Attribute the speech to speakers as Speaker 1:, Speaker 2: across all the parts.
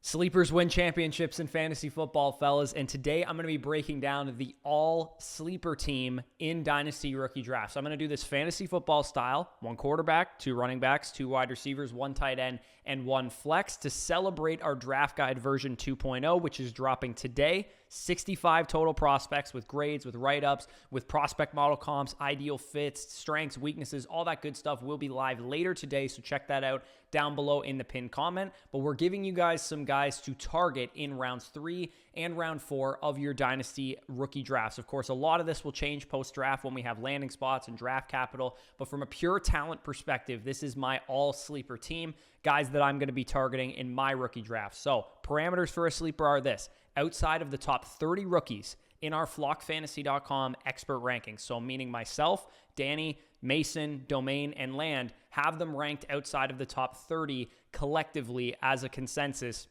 Speaker 1: Sleepers win championships in fantasy football, fellas, and today I'm going to be breaking down the all-sleeper team in Dynasty rookie drafts. I'm going to do this fantasy football style, 1 quarterback, 2 running backs, 2 wide receivers, 1 tight end, and 1 flex to celebrate our draft guide version 2.0, which is dropping today. 65 total prospects with grades, with write-ups, with prospect model comps, ideal fits, strengths, weaknesses, all that good stuff will be live later today, so check that out down below in the pinned comment. But we're giving you guys some guys to target in rounds 3 and round 4 of your Dynasty rookie drafts. Of course, a lot of this will change post-draft when we have landing spots and draft capital, but from a pure talent perspective, this is my all-sleeper team, guys that I'm going to be targeting in my rookie draft. So, parameters for a sleeper are this: outside of the top 30 rookies in our flockfantasy.com expert rankings. So meaning myself, Danny, Mason, Domain, and Land have them ranked outside of the top 30 collectively as a consensus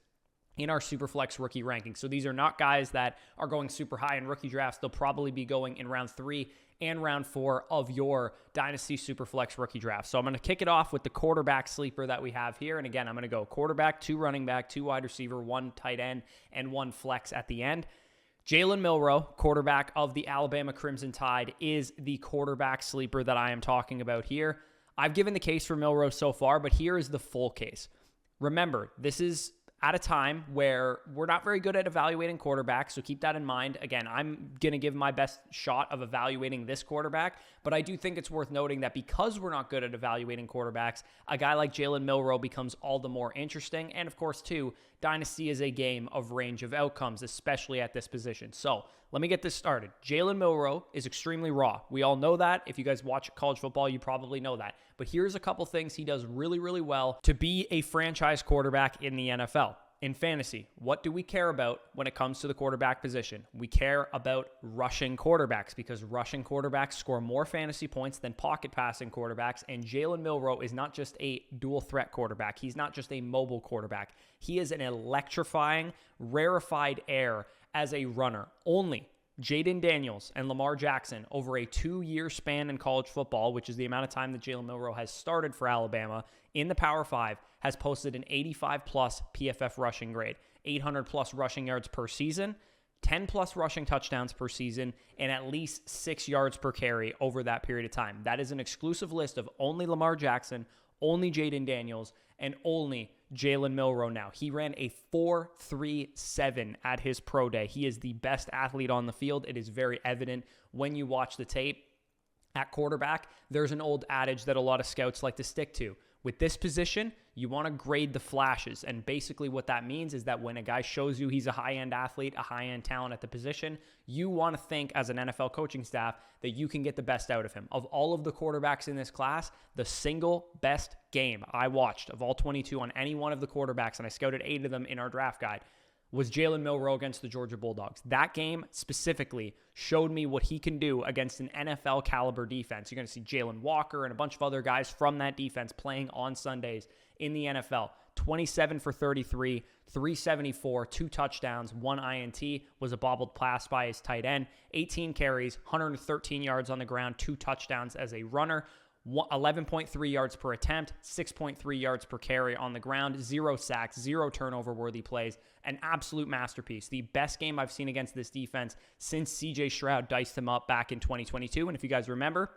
Speaker 1: in our Superflex rookie rankings. So these are not guys that are going super high in rookie drafts. They'll probably be going in round 3 and round 4 of your Dynasty Superflex rookie draft. So I'm going to kick it off with the quarterback sleeper that we have here. And again, I'm going to go quarterback, 2 running back, 2 wide receiver, 1 tight end, and 1 flex at the end. Jalen Milroe, quarterback of the Alabama Crimson Tide, is the quarterback sleeper that I am talking about here. I've given the case for Milroe so far, but here is the full case. Remember, this is at a time where we're not very good at evaluating quarterbacks, so keep that in mind. Again, I'm going to give my best shot of evaluating this quarterback, but I do think it's worth noting that because we're not good at evaluating quarterbacks, a guy like Jalen Milroe becomes all the more interesting. And of course, too, Dynasty is a game of range of outcomes, especially at this position. So let me get this started. Jalen Milroe is extremely raw. We all know that. If you guys watch college football, you probably know that. But here's a couple things he does really, really well to be a franchise quarterback in the NFL. In fantasy, what do we care about when it comes to the quarterback position? We care about rushing quarterbacks because rushing quarterbacks score more fantasy points than pocket passing quarterbacks. And Jalen Milroe is not just a dual threat quarterback. He's not just a mobile quarterback. He is an electrifying, rarefied air as a runner. Only Jayden Daniels and Lamar Jackson over a 2-year span in college football, which is the amount of time that Jalen Milroe has started for Alabama in the Power 5, has posted an 85-plus PFF rushing grade, 800-plus rushing yards per season, 10-plus rushing touchdowns per season, and at least 6 yards per carry over that period of time. That is an exclusive list of only Lamar Jackson, only Jayden Daniels, and only Jalen Milroe now. He ran a 4.37 at his pro day. He is the best athlete on the field. It is very evident when you watch the tape. At quarterback, there's an old adage that a lot of scouts like to stick to. With this position, you want to grade the flashes. And basically what that means is that when a guy shows you he's a high-end athlete, a high-end talent at the position, you want to think as an NFL coaching staff that you can get the best out of him. Of all of the quarterbacks in this class, the single best game I watched of all 22 on any one of the quarterbacks, and I scouted 8 of them in our draft guide, was Jalen Milroe against the Georgia Bulldogs. That game specifically showed me what he can do against an NFL caliber defense. You're going to see Jalen Walker and a bunch of other guys from that defense playing on Sundays in the NFL. 27 for 33, 374, 2 touchdowns, 1 INT, was a bobbled pass by his tight end, 18 carries, 113 yards on the ground, 2 touchdowns as a runner, 11.3 yards per attempt, 6.3 yards per carry on the ground, 0 sacks, 0 turnover-worthy plays, an absolute masterpiece. The best game I've seen against this defense since C.J. Stroud diced him up back in 2022. And if you guys remember,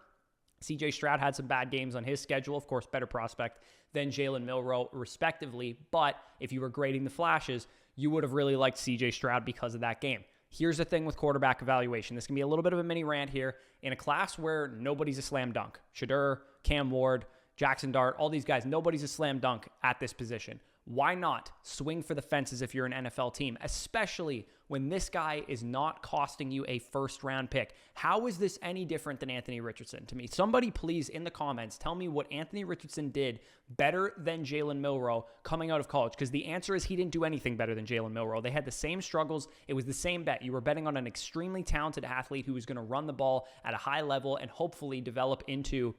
Speaker 1: C.J. Stroud had some bad games on his schedule. Of course, better prospect than Jalen Milroe, respectively. But if you were grading the flashes, you would have really liked C.J. Stroud because of that game. Here's the thing with quarterback evaluation. This can be a little bit of a mini rant here. In a class where nobody's a slam dunk, Shadur, Cam Ward, Jackson Dart, all these guys, nobody's a slam dunk at this position. Why not swing for the fences if you're an NFL team, especially when this guy is not costing you a first-round pick? How is this any different than Anthony Richardson to me? Somebody please in the comments tell me what Anthony Richardson did better than Jalen Milroe coming out of college, because the answer is he didn't do anything better than Jalen Milroe. They had the same struggles. It was the same bet. You were betting on an extremely talented athlete who was going to run the ball at a high level and hopefully develop into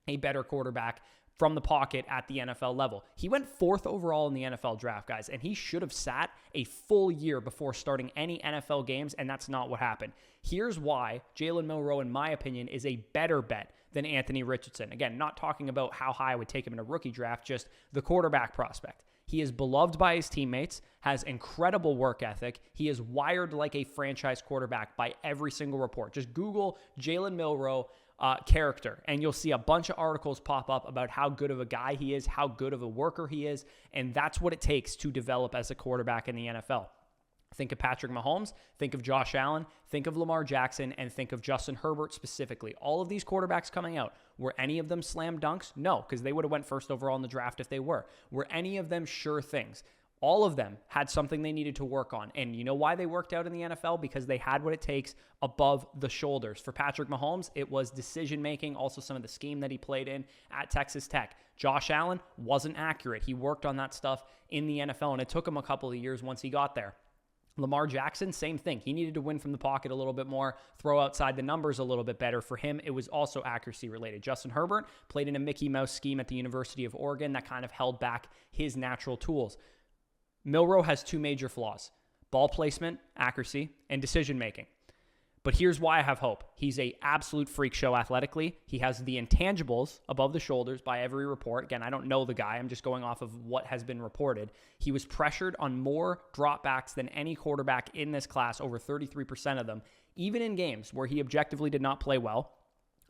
Speaker 1: a better quarterback from the pocket at the NFL level. He went 4th overall in the NFL draft, guys, and he should have sat a full year before starting any NFL games, and that's not what happened. Here's why Jalen Milroe, in my opinion, is a better bet than Anthony Richardson. Again, not talking about how high I would take him in a rookie draft, just the quarterback prospect. He is beloved by his teammates, has incredible work ethic. He is wired like a franchise quarterback by every single report. Just Google Jalen Milroe character, and you'll see a bunch of articles pop up about how good of a guy he is, how good of a worker he is, and that's what it takes to develop as a quarterback in the NFL. Think of Patrick Mahomes, think of Josh Allen, think of Lamar Jackson, and think of Justin Herbert specifically. All of these quarterbacks coming out, were any of them slam dunks? No, because they would have went first overall in the draft if they were. Were any of them sure things? All of them had something they needed to work on. And you know why they worked out in the NFL? Because they had what it takes above the shoulders. For Patrick Mahomes, it was decision-making, also some of the scheme that he played in at Texas Tech. Josh Allen wasn't accurate. He worked on that stuff in the NFL, and it took him a couple of years once he got there. Lamar Jackson, same thing. He needed to win from the pocket a little bit more, throw outside the numbers a little bit better. For him, it was also accuracy related. Justin Herbert played in a Mickey Mouse scheme at the University of Oregon that kind of held back his natural tools. Milroe has two major flaws: ball placement, accuracy, and decision-making. But here's why I have hope. He's an absolute freak show athletically. He has the intangibles above the shoulders by every report. Again, I don't know the guy. I'm just going off of what has been reported. He was pressured on more dropbacks than any quarterback in this class, over 33% of them, even in games where he objectively did not play well.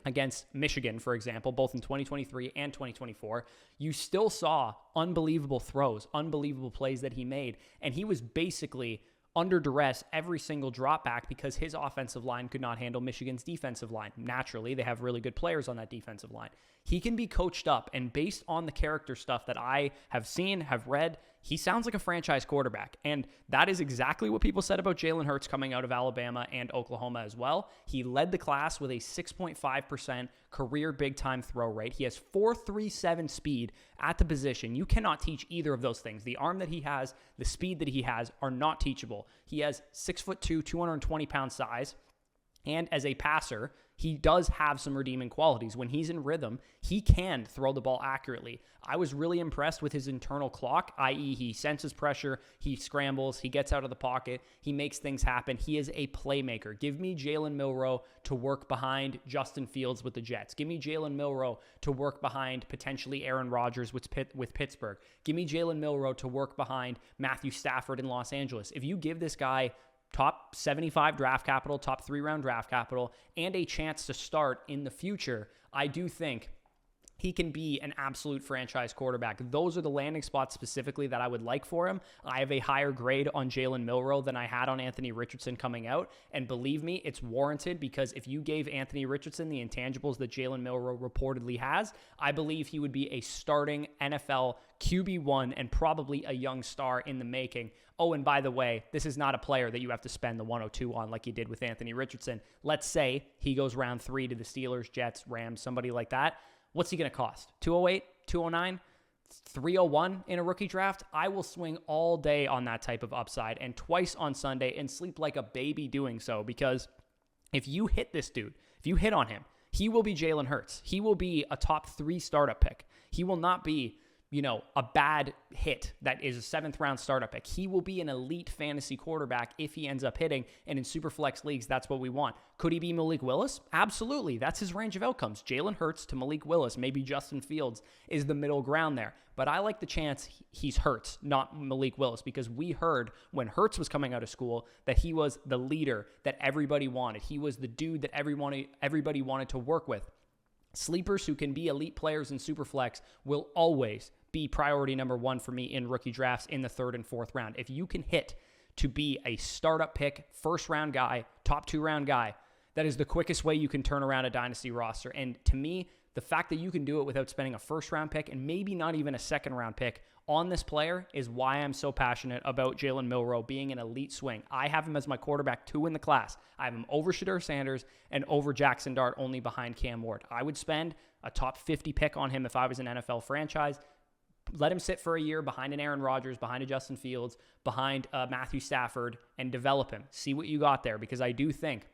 Speaker 1: Against Michigan, for example, both in 2023 and 2024, you still saw unbelievable throws, unbelievable plays that he made, and he was basically under duress every single drop back because his offensive line could not handle Michigan's defensive line. Naturally, they have really good players on that defensive line. He can be coached up, and based on the character stuff that I have seen, have read, he sounds like a franchise quarterback. And that is exactly what people said about Jalen Hurts coming out of Alabama and Oklahoma as well. He led the class with a 6.5% career big-time throw rate. He has 4.37 speed at the position. You cannot teach either of those things. The arm that he has, the speed that he has are not teachable. He has 6'2", 220-pound size. And as a passer, he does have some redeeming qualities. When he's in rhythm, he can throw the ball accurately. I was really impressed with his internal clock, i.e. he senses pressure, he scrambles, he gets out of the pocket, he makes things happen. He is a playmaker. Give me Jalen Milroe to work behind Justin Fields with the Jets. Give me Jalen Milroe to work behind potentially Aaron Rodgers with Pittsburgh. Give me Jalen Milroe to work behind Matthew Stafford in Los Angeles. If you give this guy top 75 draft capital, top 3-round draft capital, and a chance to start in the future, I do think he can be an absolute franchise quarterback. Those are the landing spots specifically that I would like for him. I have a higher grade on Jalen Milroe than I had on Anthony Richardson coming out. And believe me, it's warranted, because if you gave Anthony Richardson the intangibles that Jalen Milroe reportedly has, I believe he would be a starting NFL QB1 and probably a young star in the making. Oh, and by the way, this is not a player that you have to spend the 102 on like you did with Anthony Richardson. Let's say he goes round 3 to the Steelers, Jets, Rams, somebody like that. What's he going to cost? 208, 209, 301 in a rookie draft? I will swing all day on that type of upside, and twice on Sunday, and sleep like a baby doing so, because if you hit this dude, if you hit on him, he will be Jalen Hurts. He will be a top 3 startup pick. He will not be, a bad hit that is a 7th-round startup pick. He will be an elite fantasy quarterback if he ends up hitting, and in Superflex leagues, that's what we want. Could he be Malik Willis? Absolutely. That's his range of outcomes. Jalen Hurts to Malik Willis, maybe Justin Fields is the middle ground there. But I like the chance he's Hurts, not Malik Willis, because we heard when Hurts was coming out of school that he was the leader that everybody wanted. He was the dude that everybody wanted to work with. Sleepers who can be elite players in Superflex will always be priority number 1 for me in rookie drafts in the 3rd and 4th round. If you can hit to be a startup pick, 1st-round guy, top 2-round guy, that is the quickest way you can turn around a dynasty roster. And to me, the fact that you can do it without spending a 1st-round pick and maybe not even a 2nd-round pick on this player is why I'm so passionate about Jalen Milroe being an elite swing. I have him as my quarterback 2 in the class. I have him over Shedeur Sanders and over Jackson Dart, only behind Cam Ward. I would spend a top 50 pick on him if I was an NFL franchise. Let him sit for a year behind an Aaron Rodgers, behind a Justin Fields, behind Matthew Stafford, and develop him. See what you got there, because I do think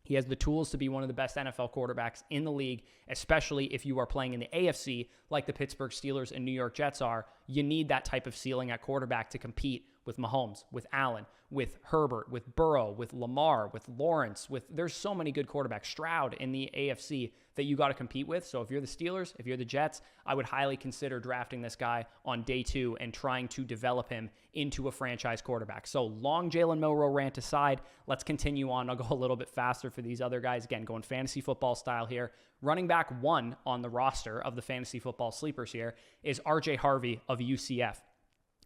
Speaker 1: he has the tools to be one of the best NFL quarterbacks in the league, especially if you are playing in the AFC like the Pittsburgh Steelers and New York Jets are. you need that type of ceiling at quarterback to compete with Mahomes, with Allen, with Herbert, with Burrow, with Lamar, with Lawrence, there's so many good quarterbacks, Stroud in the AFC that you got to compete with. So if you're the Steelers, if you're the Jets, I would highly consider drafting this guy on day 2 and trying to develop him into a franchise quarterback. So long Jalen Milroe rant aside, let's continue on. I'll go a little bit faster for these other guys. Again, going fantasy football style here. Running back 1 on the roster of the fantasy football sleepers here is RJ Harvey of UCF.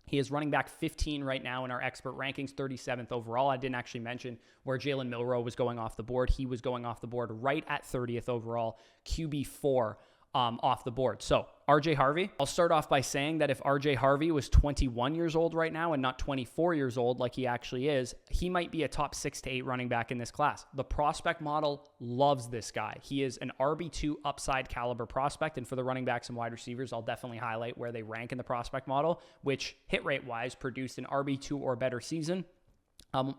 Speaker 1: He is running back 15 right now in our expert rankings, 37th overall. I didn't actually mention where Jalen Milroe was going off the board. He was going off the board right at 30th overall, QB 4 off the board. So RJ Harvey, I'll start off by saying that if RJ Harvey was 21 years old right now and not 24 years old like he actually is, he might be a top 6 to 8 running back in this class. The prospect model loves this guy. He is an RB2 upside caliber prospect, and for the running backs and wide receivers, I'll definitely highlight where they rank in the prospect model, which hit rate wise produced an RB2 or better season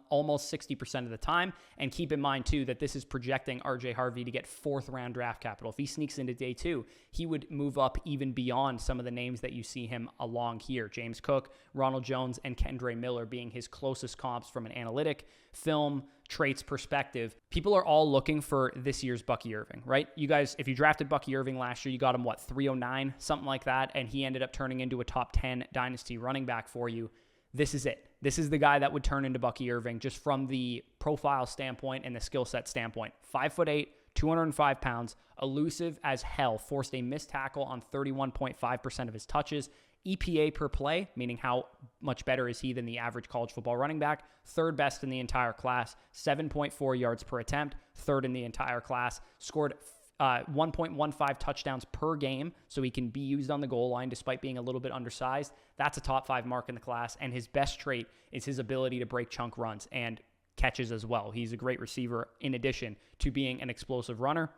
Speaker 1: almost 60% of the time. And keep in mind, too, that this is projecting RJ Harvey to get 4th round draft capital. If he sneaks into day 2, he would move up even beyond some of the names that you see him along here. James Cook, Ronald Jones, and Kendre Miller being his closest comps from an analytic, film, traits perspective. People are all looking for this year's Bucky Irving, right? You guys, if you drafted Bucky Irving last year, you got him, 309, something like that, and he ended up turning into a top 10 dynasty running back for you. This is it. This is the guy that would turn into Bucky Irving just from the profile standpoint and the skill set standpoint. 5'8", 205 pounds, elusive as hell, forced a missed tackle on 31.5% of his touches. EPA per play, meaning how much better is he than the average college football running back, 3rd best in the entire class, 7.4 yards per attempt, 3rd in the entire class, scored 1.15 touchdowns per game, so he can be used on the goal line despite being a little bit undersized. That's a top 5 mark in the class, and his best trait is his ability to break chunk runs and catches as well. He's a great receiver in addition to being an explosive runner.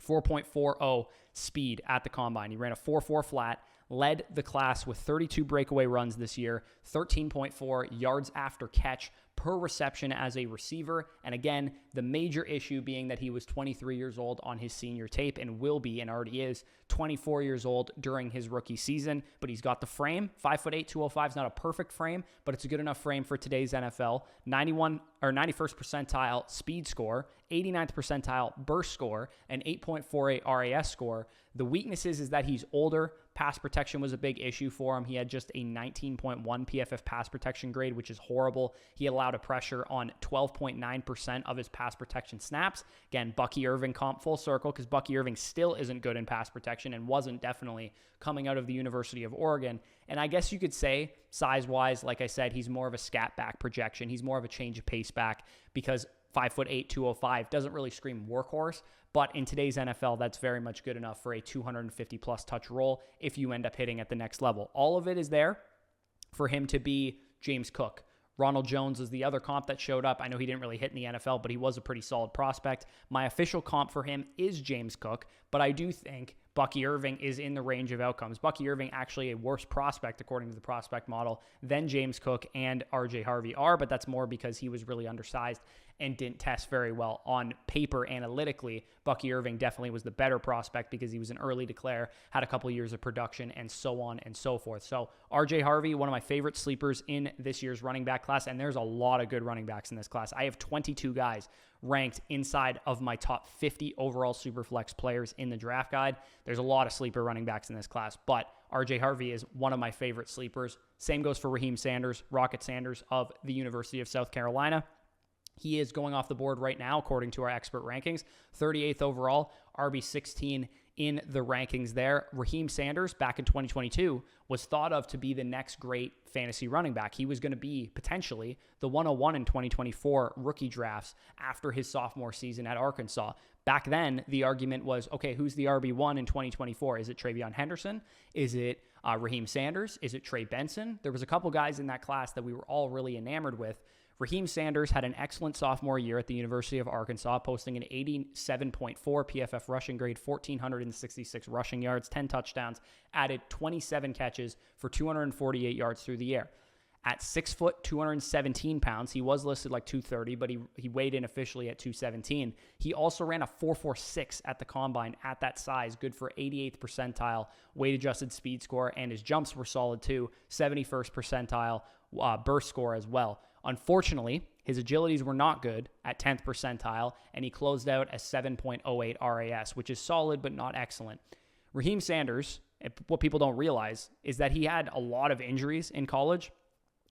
Speaker 1: 4.40 speed at the combine. He ran a 4.4 flat, led the class with 32 breakaway runs this year, 13.4 yards after catch per reception as a receiver. And again, the major issue being that he was 23 years old on his senior tape and will be, and already is, 24 years old during his rookie season. But he's got the frame. 5'8", 205 is not a perfect frame, but it's a good enough frame for today's NFL. 91 or 91st percentile speed score, 89th percentile burst score, and 8.48 RAS score. The weaknesses is that he's older. Pass protection was a big issue for him. He had just a 19.1 PFF pass protection grade, which is horrible. He allowed a pressure on 12.9% of his pass protection snaps. Again, Bucky Irving comp full circle, because Bucky Irving still isn't good in pass protection and wasn't definitely coming out of the University of Oregon. And I guess you could say, size-wise, like I said, he's more of a scat back projection. He's more of a change of pace back because 5'8", 205 doesn't really scream workhorse, but in today's NFL, that's very much good enough for a 250-plus touch role if you end up hitting at the next level. All of it is there for him to be James Cook. Ronald Jones is the other comp that showed up. I know he didn't really hit in the NFL, but he was a pretty solid prospect. My official comp for him is James Cook, but I do think Bucky Irving is in the range of outcomes. Bucky Irving actually a worse prospect according to the prospect model than James Cook and RJ Harvey are, but that's more because he was really undersized and didn't test very well on paper analytically. Bucky Irving definitely was the better prospect because he was an early declare, had a couple years of production, and so on and so forth. So RJ Harvey, one of my favorite sleepers in this year's running back class, and there's a lot of good running backs in this class. I have 22 guys ranked inside of my top 50 overall Superflex players in the draft guide. There's a lot of sleeper running backs in this class, but RJ Harvey is one of my favorite sleepers. Same goes for Raheim Sanders, Rocket Sanders of the University of South Carolina. He is going off the board right now, according to our expert rankings, 38th overall, RB16 in the rankings there. Raheim Sanders, back in 2022, was thought of to be the next great fantasy running back. He was going to be potentially the 101 in 2024 rookie drafts after his sophomore season at Arkansas. Back then, the argument was, okay, who's the RB1 in 2024? Is it Travion Henderson? Is it Raheim Sanders? Is it Trey Benson? There was a couple guys in that class that we were all really enamored with. Raheim Sanders had an excellent sophomore year at the University of Arkansas, posting an 87.4 PFF rushing grade, 1,466 rushing yards, 10 touchdowns, added 27 catches for 248 yards through the air. At 6 foot, 217 pounds, he was listed like 230, but he weighed in officially at 217. He also ran a 4.46 at the combine at that size, good for 88th percentile weight adjusted speed score, and his jumps were solid too, 71st percentile burst score as well. Unfortunately, his agilities were not good at 10th percentile, and he closed out a 7.08 RAS, which is solid but not excellent. Raheim Sanders, what people don't realize is that he had a lot of injuries in college.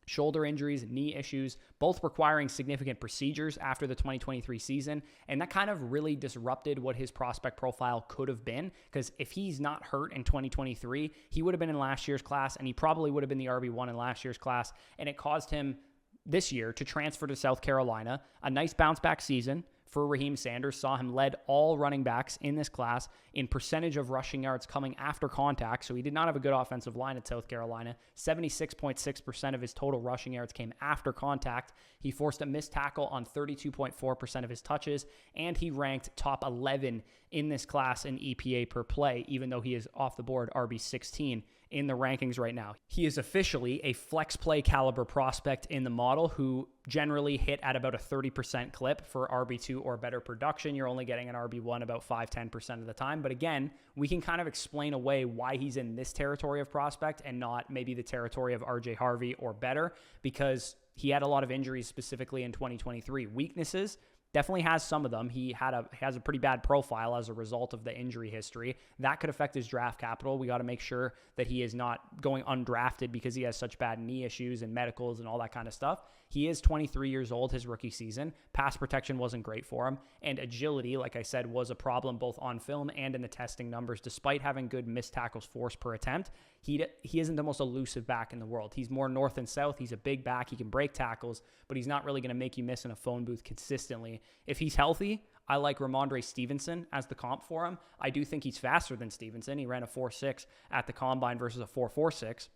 Speaker 1: Shoulder injuries, knee issues, both requiring significant procedures after the 2023 season. And that kind of really disrupted what his prospect profile could have been, because if he's not hurt in 2023, he would have been in last year's class, and he probably would have been the RB1 in last year's class. And it caused him this year to transfer to South Carolina. A nice bounce back season for Raheim Sanders saw him led all running backs in this class in percentage of rushing yards coming after contact. So he did not have a good offensive line at South Carolina. 76.6% of his total rushing yards came after contact. He forced a missed tackle on 32.4% of his touches, and he ranked top 11 in this class in EPA per play, even though he is off the board RB16 in the rankings right now. He is officially a flex play caliber prospect in the model who generally hit at about a 30% clip for RB2 or better production. You're only getting an RB1 about 5-10% of the time. But again, we can kind of explain away why he's in this territory of prospect and not maybe the territory of RJ Harvey or better, because he had a lot of injuries specifically in 2023. Weaknesses, definitely has some of them. He has a pretty bad profile as a result of the injury history. That could affect his draft capital. We got to make sure that he is not going undrafted because he has such bad knee issues and medicals and all that kind of stuff. He is 23 years old his rookie season. Pass protection wasn't great for him. And agility, like I said, was a problem both on film and in the testing numbers. Despite having good missed tackles forced per attempt, he isn't the most elusive back in the world. He's more north and south. He's a big back. He can break tackles, but he's not really going to make you miss in a phone booth consistently. If he's healthy, I like Ramondre Stevenson as the comp for him. I do think he's faster than Stevenson. He ran a 4.6 at the combine versus a 4.46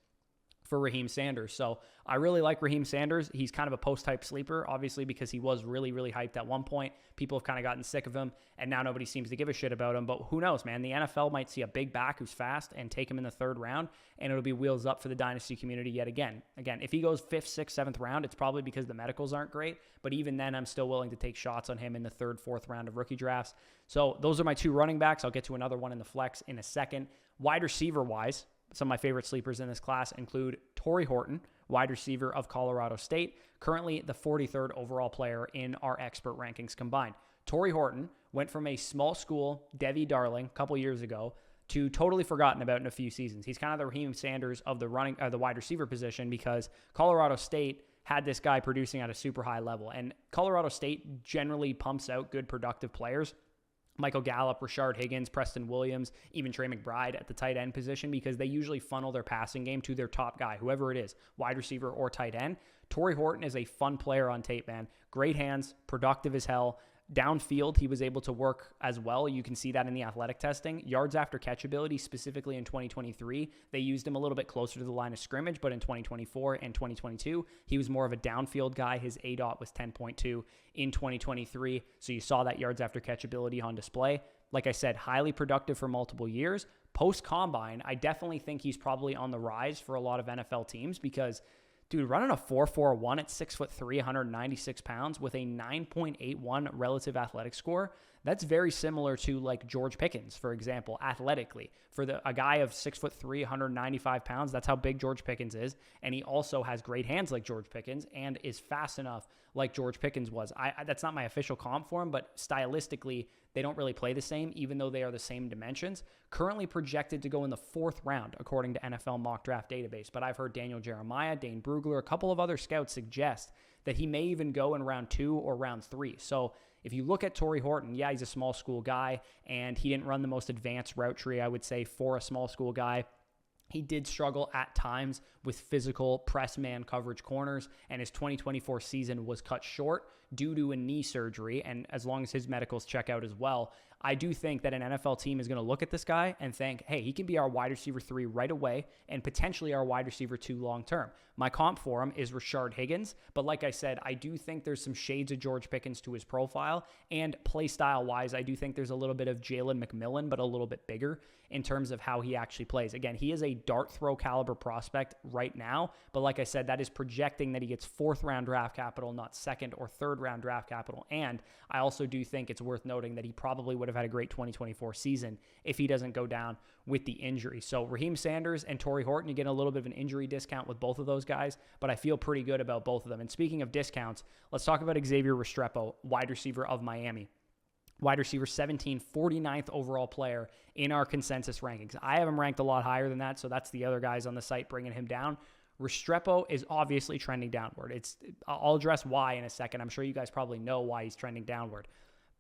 Speaker 1: for Raheim Sanders. So I really like Raheim Sanders. He's kind of a post-hype sleeper, obviously, because he was really, really hyped at one point. People have kind of gotten sick of him, and now nobody seems to give a shit about him. But who knows, man? The NFL might see a big back who's fast and take him in the third round, and it'll be wheels up for the Dynasty community yet again. Again, if he goes 5th, 6th, 7th round, it's probably because the medicals aren't great. But even then, I'm still willing to take shots on him in the 3rd, 4th round of rookie drafts. So those are my 2 running backs. I'll get to another one in the flex in a second. Wide receiver-wise, some of my favorite sleepers in this class include Tory Horton, wide receiver of Colorado State, currently the 43rd overall player in our expert rankings combined. Tory Horton went from a small school Debbie darling a couple years ago to totally forgotten about in a few seasons. He's kind of the Raheim Sanders of the wide receiver position, because Colorado State had this guy producing at a super high level, and Colorado State generally pumps out good productive players. Michael Gallup, Rashard Higgins, Preston Williams, even Trey McBride at the tight end position, because they usually funnel their passing game to their top guy, whoever it is, wide receiver or tight end. Tory Horton is a fun player on tape, man. Great hands, productive as hell. Downfield, he was able to work as well. You can see that in the athletic testing. Yards after catch ability, specifically in 2023, they used him a little bit closer to the line of scrimmage, but in 2024 and 2022, he was more of a downfield guy. His ADOT was 10.2 in 2023, so you saw that yards after catch ability on display. Like I said, highly productive for multiple years. Post-combine, I definitely think he's probably on the rise for a lot of NFL teams, because dude, running a 4.41 at 6'3", 196 pounds with a 9.81 relative athletic score, that's very similar to like George Pickens, for example, athletically. For a guy of 6'3", 195 pounds, that's how big George Pickens is. And he also has great hands like George Pickens and is fast enough like George Pickens was. That's not my official comp for him, but stylistically, they don't really play the same, even though they are the same dimensions. Currently projected to go in the 4th round, according to NFL Mock Draft Database. But I've heard Daniel Jeremiah, Dane Brugler, a couple of other scouts suggest that he may even go in round 2 or round 3. So if you look at Tory Horton, yeah, he's a small school guy, and he didn't run the most advanced route tree, I would say, for a small school guy. He did struggle at times with physical press man coverage corners, and his 2024 season was cut short due to a knee surgery. And as long as his medicals check out as well, I do think that an NFL team is going to look at this guy and think, hey, he can be our wide receiver 3 right away and potentially our wide receiver 2 long term. My comp for him is Rashard Higgins, but like I said, I do think there's some shades of George Pickens to his profile, and play style wise, I do think there's a little bit of Jalen McMillan, but a little bit bigger in terms of how he actually plays. Again, he is a dart throw caliber prospect right now, but like I said, that is projecting that he gets 4th round draft capital, not 2nd or 3rd round draft capital. And I also do think it's worth noting that he probably would have had a great 2024 season if he doesn't go down with the injury. So Raheim Sanders and Tory Horton, you get a little bit of an injury discount with both of those guys, but I feel pretty good about both of them. And speaking of discounts, let's talk about Xavier Restrepo, wide receiver of Miami. Wide receiver 17, 49th overall player in our consensus rankings. I have him ranked a lot higher than that, so that's the other guys on the site bringing him down. Restrepo is obviously trending downward. I'll address why in a second. I'm sure you guys probably know why he's trending downward.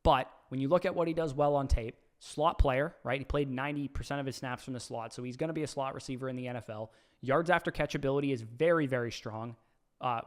Speaker 1: But when you look at what he does well on tape, slot player, right? He played 90% of his snaps from the slot, so he's going to be a slot receiver in the NFL. Yards after catch ability is very, very strong.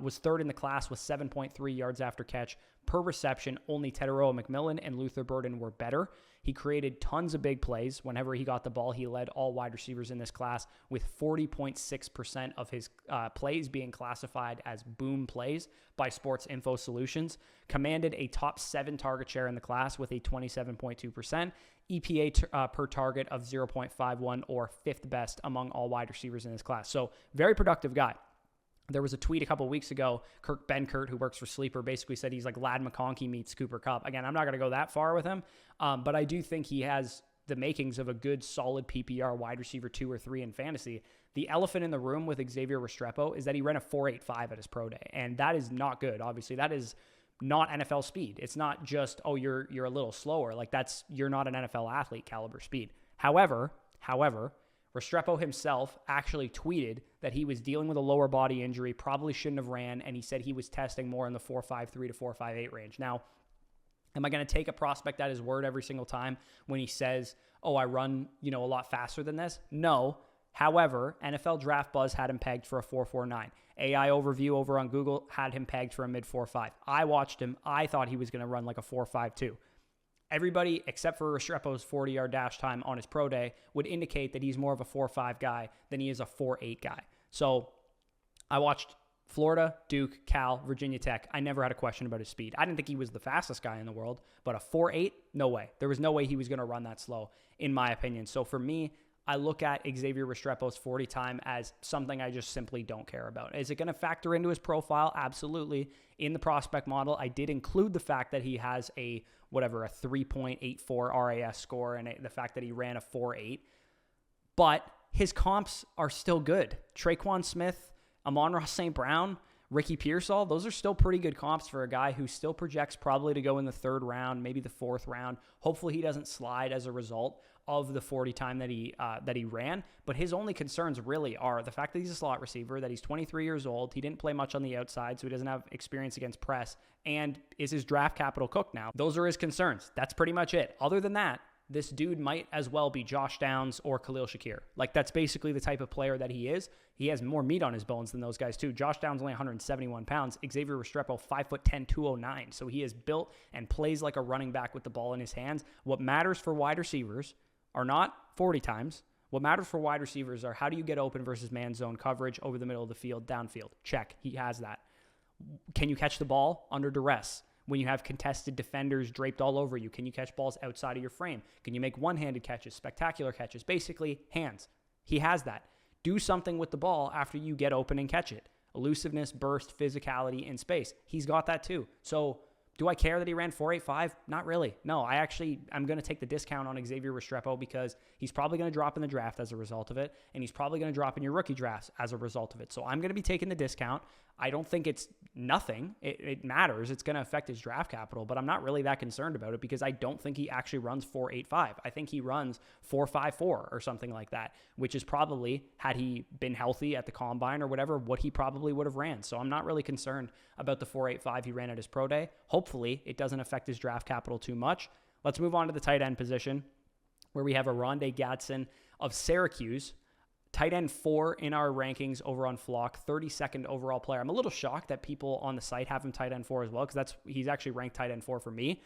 Speaker 1: Was 3rd in the class with 7.3 yards after catch per reception. Only Teteroa McMillan and Luther Burden were better. He created tons of big plays. Whenever he got the ball, he led all wide receivers in this class with 40.6% of his plays being classified as boom plays by Sports Info Solutions. Commanded a top 7 target share in the class with a 27.2%. EPA per target of 0.51, or 5th best among all wide receivers in this class. So very productive guy. There was a tweet a couple weeks ago, Kirk Benkert, who works for Sleeper, basically said he's like Lad McConkey meets Cooper Kupp. Again, I'm not going to go that far with him, but I do think he has the makings of a good, solid PPR wide receiver 2 or 3 in fantasy. The elephant in the room with Xavier Restrepo is that he ran a 4.85 at his pro day, and that is not good. Obviously, that is not NFL speed. It's not just, oh, you're a little slower. Like, you're not an NFL athlete caliber speed. However, Restrepo himself actually tweeted that he was dealing with a lower body injury, probably shouldn't have ran, and he said he was testing more in the 4.53 to 4.58 range. Now, am I going to take a prospect at his word every single time when he says, oh, I run, a lot faster than this? No. However, NFL Draft Buzz had him pegged for a 4.49. AI Overview over on Google had him pegged for a mid 4.5. I watched him. I thought he was going to run like a 4.52. Everybody except for Restrepo's 40-yard dash time on his pro day would indicate that he's more of a 4.5 guy than he is a 4.8 guy. So I watched Florida, Duke, Cal, Virginia Tech. I never had a question about his speed. I didn't think he was the fastest guy in the world, but a 4.8, no way. There was no way he was going to run that slow, in my opinion. So for me, I look at Xavier Restrepo's 40 time as something I just simply don't care about. Is it going to factor into his profile? Absolutely. In the prospect model, I did include the fact that he has a 3.84 RAS score and the fact that he ran a 4.8. But his comps are still good. Traquan Smith, Amon-Ra St. Brown, Ricky Pearsall, those are still pretty good comps for a guy who still projects probably to go in the 3rd round, maybe the 4th round. Hopefully he doesn't slide as a result of the 40 time that he ran. But his only concerns really are the fact that he's a slot receiver, that he's 23 years old, he didn't play much on the outside, so he doesn't have experience against press, and is his draft capital cooked now? Those are his concerns. That's pretty much it. Other than that, this dude might as well be Josh Downs or Khalil Shakir. Like, that's basically the type of player that he is. He has more meat on his bones than those guys, too. Josh Downs only 171 pounds. Xavier Restrepo, 5'10", 209. So he is built and plays like a running back with the ball in his hands. What matters for wide receivers are not 40 times. What matters for wide receivers are how do you get open versus man zone coverage over the middle of the field, downfield. Check. He has that. Can you catch the ball under duress? When you have contested defenders draped all over you, can you catch balls outside of your frame? Can you make one-handed catches, spectacular catches? Basically, hands. He has that. Do something with the ball after you get open and catch it. Elusiveness, burst, physicality in space. He's got that too. So do I care that he ran 4.85? Not really. No, I'm going to take the discount on Xavier Restrepo because he's probably going to drop in the draft as a result of it, and he's probably going to drop in your rookie drafts as a result of it. So I'm going to be taking the discount. I don't think it's nothing. It matters. It's going to affect his draft capital, but I'm not really that concerned about it because I don't think he actually runs 4.85. I think he runs 4.54 or something like that, which is probably, had he been healthy at the combine or whatever, what he probably would have ran. So I'm not really concerned about the 4.85 he ran at his pro day. Hopefully it doesn't affect his draft capital too much. Let's move on to the tight end position where we have Oronde Gadsden of Syracuse. Tight end 4 in our rankings over on Flock, 32nd overall player. I'm a little shocked that people on the site have him tight end 4 as well, because he's actually ranked tight end 4 for me.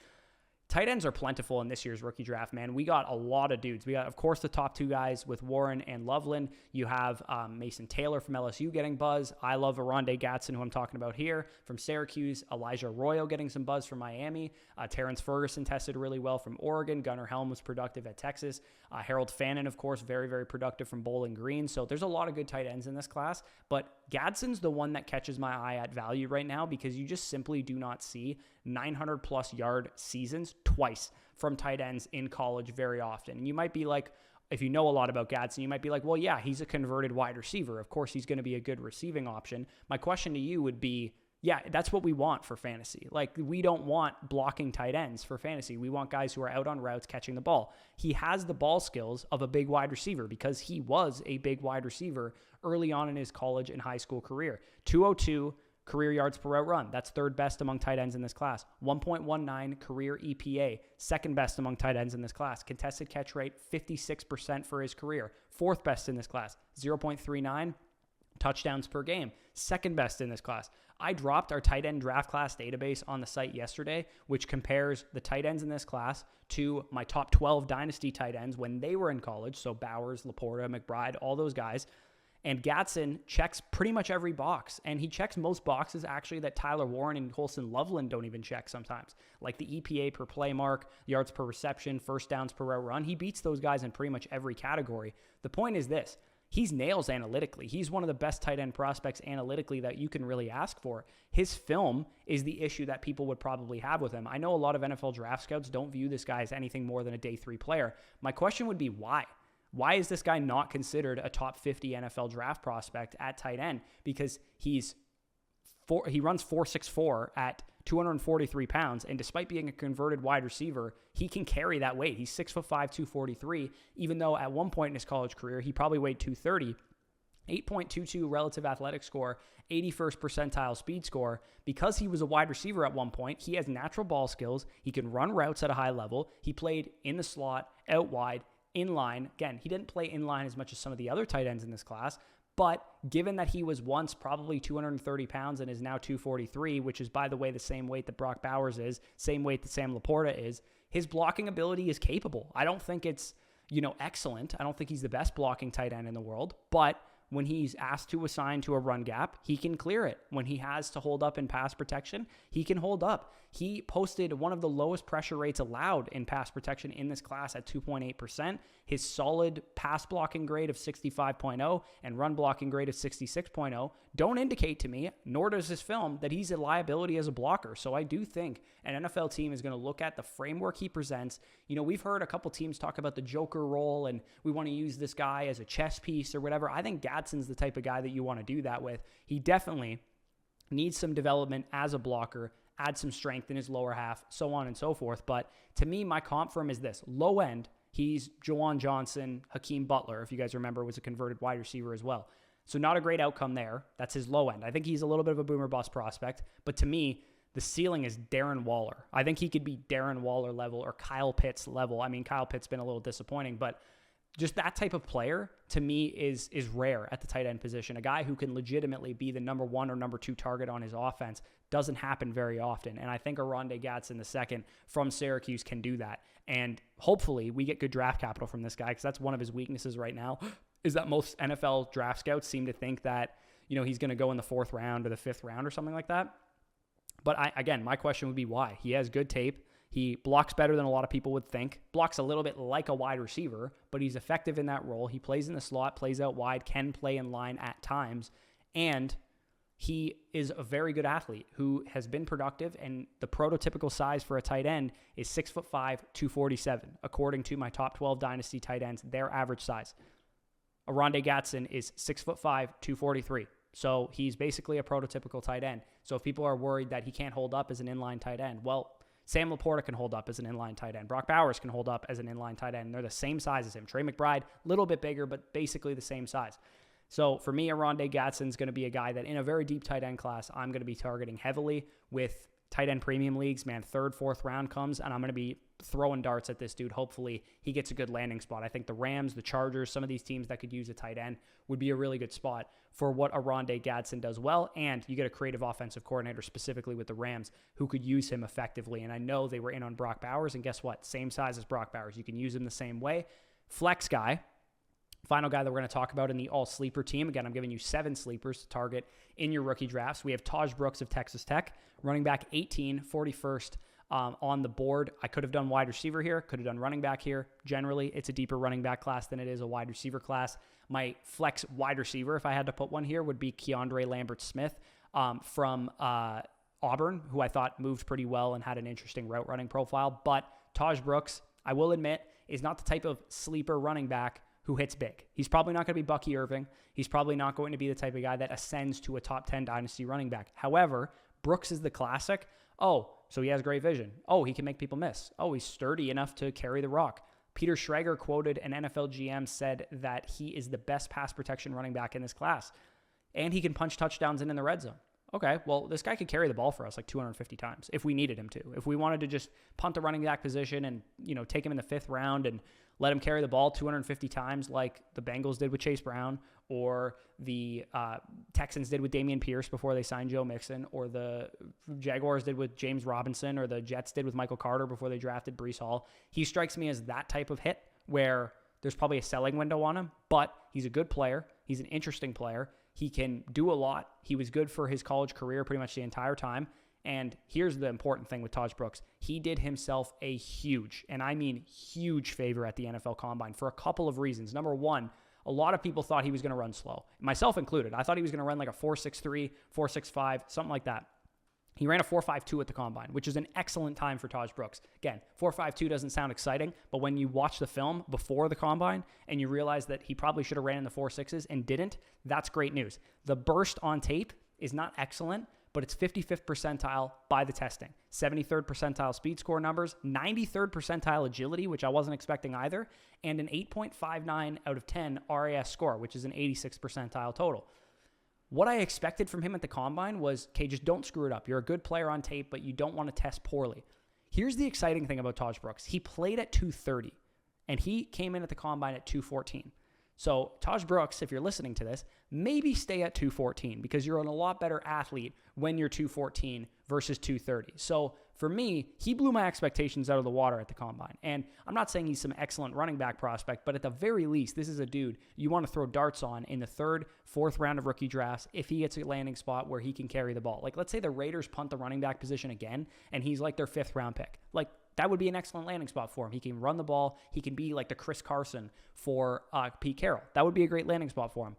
Speaker 1: Tight ends are plentiful in this year's rookie draft, man. We got a lot of dudes. We got, of course, the top 2 guys with Warren and Loveland. You have Mason Taylor from LSU getting buzz. I love Oronde Gadsden, who I'm talking about here, from Syracuse. Elijah Arroyo getting some buzz from Miami. Terrence Ferguson tested really well from Oregon. Gunnar Helm was productive at Texas. Harold Fannin, of course, very, very productive from Bowling Green. So there's a lot of good tight ends in this class. But Gadsden's the one that catches my eye at value right now, because you just simply do not see 900-plus yard seasons twice from tight ends in college very often. And you might be like, if you know a lot about Gadsden, you might be like, well, yeah, he's a converted wide receiver. Of course, he's going to be a good receiving option. My question to you would be, yeah, that's what we want for fantasy. Like, we don't want blocking tight ends for fantasy. We want guys who are out on routes catching the ball. He has the ball skills of a big wide receiver, because he was a big wide receiver early on in his college and high school career. 202 career yards per route run. That's 3rd best among tight ends in this class. 1.19 career EPA. 2nd best among tight ends in this class. Contested catch rate, 56% for his career. 4th best in this class. 0.39 touchdowns per game. 2nd best in this class. I dropped our tight end draft class database on the site yesterday, which compares the tight ends in this class to my top 12 Dynasty tight ends when they were in college. So Bowers, Laporta, McBride, all those guys. And Gadsden checks pretty much every box. And he checks most boxes, actually, that Tyler Warren and Colson Loveland don't even check sometimes. Like the EPA per play mark, yards per reception, first downs per route run. He beats those guys in pretty much every category. The point is this. He's nails analytically. He's one of the best tight end prospects analytically that you can really ask for. His film is the issue that people would probably have with him. I know a lot of NFL draft scouts don't view this guy as anything more than a day 3 player. My question would be why? Why is this guy not considered a top 50 NFL draft prospect at tight end? Because he runs 4.64 at 243 pounds, and despite being a converted wide receiver, he can carry that weight. He's 6'5", 243, even though at one point in his college career, he probably weighed 230. 8.22 relative athletic score, 81st percentile speed score. Because he was a wide receiver at one point, he has natural ball skills. He can run routes at a high level. He played in the slot, out wide, in line. Again, he didn't play in line as much as some of the other tight ends in this class, but given that he was once probably 230 pounds and is now 243, which is, by the way, the same weight that Brock Bowers is, same weight that Sam Laporta is, his blocking ability is capable. I don't think it's, excellent. I don't think he's the best blocking tight end in the world, but when he's asked to assign to a run gap, he can clear it. When he has to hold up in pass protection, he can hold up. He posted one of the lowest pressure rates allowed in pass protection in this class at 2.8%. His solid pass blocking grade of 65.0 and run blocking grade of 66.0 don't indicate to me, nor does his film, that he's a liability as a blocker. So I do think an NFL team is going to look at the framework he presents. We've heard a couple teams talk about the Joker role and we want to use this guy as a chess piece or whatever. I think Gadsden's the type of guy that you want to do that with. He definitely needs some development as a blocker, add some strength in his lower half, so on and so forth. But to me, my comp for him is this. Low end, he's Juwan Johnson. Hakeem Butler, if you guys remember, was a converted wide receiver as well. So not a great outcome there. That's his low end. I think he's a little bit of a boomer bust prospect. But to me, the ceiling is Darren Waller. I think he could be Darren Waller level or Kyle Pitts level. I mean, Kyle Pitts been a little disappointing, but just that type of player, to me, is rare at the tight end position. A guy who can legitimately be the number 1 or number 2 target on his offense doesn't happen very often. And I think Oronde Gadsden II from Syracuse can do that. And hopefully we get good draft capital from this guy, because that's one of his weaknesses right now, is that most NFL draft scouts seem to think that, he's going to go in the 4th round or the 5th round or something like that. But again, my question would be why. He has good tape. He blocks better than a lot of people would think. Blocks a little bit like a wide receiver, but he's effective in that role. He plays in the slot, plays out wide, can play in line at times, and he is a very good athlete who has been productive, and the prototypical size for a tight end is 6'5", 247, according to my top 12 Dynasty tight ends, their average size. Oronde Gadsden is 6'5", 243. So he's basically a prototypical tight end. So if people are worried that he can't hold up as an inline tight end, well, Sam Laporta can hold up as an inline tight end. Brock Bowers can hold up as an inline tight end. They're the same size as him. Trey McBride, a little bit bigger, but basically the same size. So for me, Oronde Gadsden's going to be a guy that in a very deep tight end class, I'm going to be targeting heavily with tight end premium leagues. Man, 3rd, 4th round comes, and I'm going to be throwing darts at this dude. Hopefully he gets a good landing spot. I think the Rams, the Chargers, some of these teams that could use a tight end would be a really good spot for what Oronde Gadsden does well. And you get a creative offensive coordinator specifically with the Rams who could use him effectively. And I know they were in on Brock Bowers, and guess what? Same size as Brock Bowers. You can use him the same way. Flex guy. Final guy that we're going to talk about in the all-sleeper team. Again, I'm giving you 7 sleepers to target in your rookie drafts. We have Tahj Brooks of Texas Tech, running back 18, 41st on the board. I could have done wide receiver here, could have done running back here. Generally, it's a deeper running back class than it is a wide receiver class. My flex wide receiver, if I had to put one here, would be Keandre Lambert-Smith from Auburn, who I thought moved pretty well and had an interesting route running profile. But Tahj Brooks, I will admit, is not the type of sleeper running back who hits big. He's probably not going to be Bucky Irving. He's probably not going to be the type of guy that ascends to a top 10 dynasty running back. However, Brooks is the classic. Oh, so he has great vision. Oh, he can make people miss. Oh, he's sturdy enough to carry the rock. Peter Schrager quoted an NFL GM said that he is the best pass protection running back in this class. And he can punch touchdowns in the red zone. Okay, well, this guy could carry the ball for us like 250 times if we needed him to. If we wanted to just punt the running back position and, take him in the 5th round and let him carry the ball 250 times like the Bengals did with Chase Brown, or the Texans did with Dameon Pierce before they signed Joe Mixon, or the Jaguars did with James Robinson, or the Jets did with Michael Carter before they drafted Breece Hall. He strikes me as that type of hit where there's probably a selling window on him, but he's a good player. He's an interesting player. He can do a lot. He was good for his college career pretty much the entire time. And here's the important thing with Tahj Brooks. He did himself a huge, and I mean huge, favor at the NFL Combine for a couple of reasons. Number one, a lot of people thought he was going to run slow, myself included. I thought he was going to run like a 4.63, 4.65, something like that. He ran a 4.52 at the Combine, which is an excellent time for Tahj Brooks. Again, 4.52 doesn't sound exciting, but when you watch the film before the Combine and you realize that he probably should have ran in the 4.6s and didn't, that's great news. The burst on tape is not excellent, but it's 55th percentile by the testing. 73rd percentile speed score numbers, 93rd percentile agility, which I wasn't expecting either, and an 8.59 out of 10 RAS score, which is an 86th percentile total. What I expected from him at the Combine was, okay, just don't screw it up. You're a good player on tape, but you don't want to test poorly. Here's the exciting thing about Tahj Brooks. He played at 230, and he came in at the Combine at 214. So Tahj Brooks, if you're listening to this, maybe stay at 214 because you're a lot better athlete when you're 214 versus 230. So for me, he blew my expectations out of the water at the Combine. And I'm not saying he's some excellent running back prospect, but at the very least, this is a dude you want to throw darts on in the 3rd, 4th round of rookie drafts if he gets a landing spot where he can carry the ball. Like, let's say the Raiders punt the running back position again, and he's like their 5th round pick. Like, that would be an excellent landing spot for him. He can run the ball. He can be like the Chris Carson for Pete Carroll. That would be a great landing spot for him.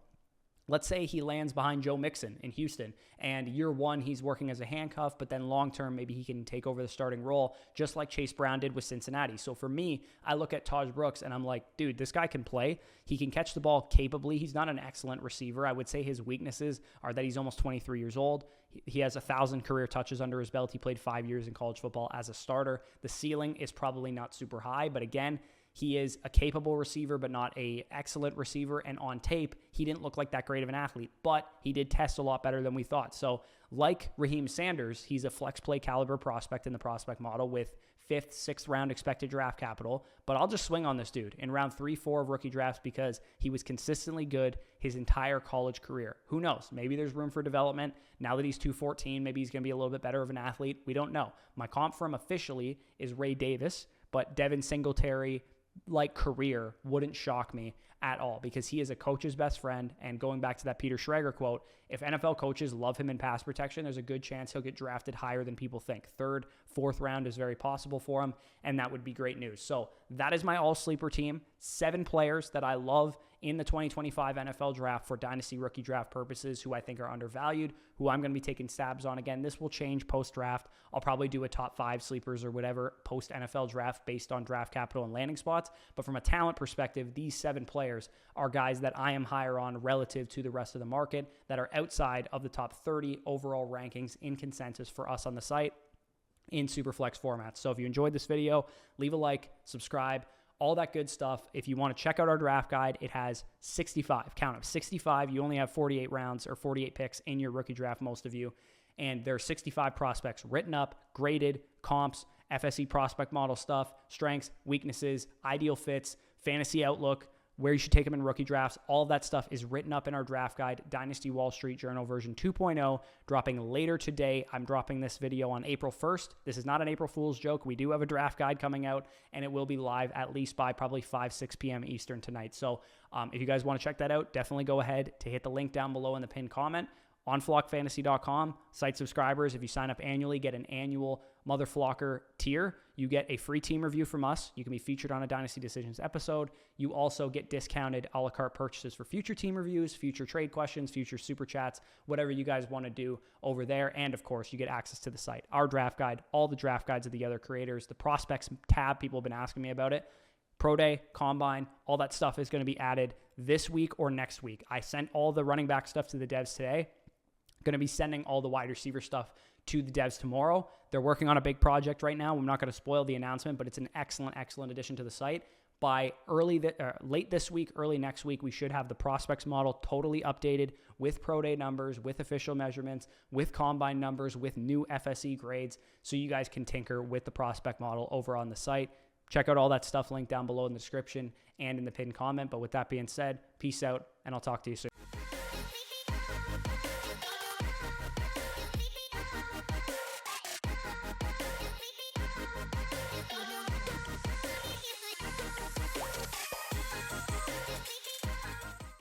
Speaker 1: Let's say he lands behind Joe Mixon in Houston, and year one, he's working as a handcuff, but then long-term, maybe he can take over the starting role, just like Chase Brown did with Cincinnati. So for me, I look at Tahj Brooks, and I'm like, dude, this guy can play. He can catch the ball capably. He's not an excellent receiver. I would say his weaknesses are that he's almost 23 years old. He has 1,000 career touches under his belt. He played 5 years in college football as a starter. The ceiling is probably not super high, but again, he is a capable receiver, but not an excellent receiver. And on tape, he didn't look like that great of an athlete, but he did test a lot better than we thought. So like Raheim Sanders, he's a flex play caliber prospect in the prospect model with 5th, 6th round expected draft capital. But I'll just swing on this dude in round 3, 4 of rookie drafts because he was consistently good his entire college career. Who knows? Maybe there's room for development. Now that he's 214, maybe he's going to be a little bit better of an athlete. We don't know. My comp for him officially is Ray Davis, but Devin Singletary, like career, wouldn't shock me at all because he is a coach's best friend. And going back to that Peter Schrager quote, if NFL coaches love him in pass protection, there's a good chance he'll get drafted higher than people think. 3rd, 4th round is very possible for him, and that would be great news. So that is my all-sleeper team. 7 players that I love in the 2025 NFL draft for dynasty rookie draft purposes who I think are undervalued, who I'm going to be taking stabs on. Again, this will change post-draft. I'll probably do a top 5 sleepers or whatever post-NFL draft based on draft capital and landing spots. But from a talent perspective, these 7 players are guys that I am higher on relative to the rest of the market that are outside of the top 30 overall rankings in consensus for us on the site in Superflex formats. So if you enjoyed this video, leave a like, subscribe, all that good stuff. If you want to check out our draft guide, it has 65, count them, 65. You only have 48 rounds or 48 picks in your rookie draft, most of you. and there are 65 prospects written up, graded, comps, FSE prospect model stuff, strengths, weaknesses, ideal fits, fantasy outlook, where you should take them in rookie drafts. All of that stuff is written up in our draft guide, Dynasty Wall Street Journal version 2.0, dropping later today. I'm dropping this video on April 1st. This is not an April Fool's joke. We do have a draft guide coming out, and it will be live at least by probably 6 p.m. Eastern tonight. So if you guys want to check that out, definitely go ahead to hit the link down below in the pinned comment. On flockfantasy.com, site subscribers, if you sign up annually, get an annual Mother Flocker tier. You get a free team review from us. You can be featured on a Dynasty Decisions episode. You also get discounted a la carte purchases for future team reviews, future trade questions, future super chats, whatever you guys want to do over there. And of course, you get access to the site, our draft guide, all the draft guides of the other creators, the prospects tab. People have been asking me about it. Pro Day, Combine, all that stuff is going to be added this week or next week. I sent all the running back stuff to the devs today. Going to be sending all the wide receiver stuff to the devs tomorrow. They're working on a big project right now. I'm not going to spoil the announcement, but it's an excellent addition to the site. By late this week, early next week, we should have the prospects model totally updated with Pro Day numbers, with official measurements, with Combine numbers, with new FSE grades, so you guys can tinker with the prospect model over on the site. Check out all that stuff linked down below in the description and in the pinned comment. But with that being said, peace out, and I'll talk to you soon.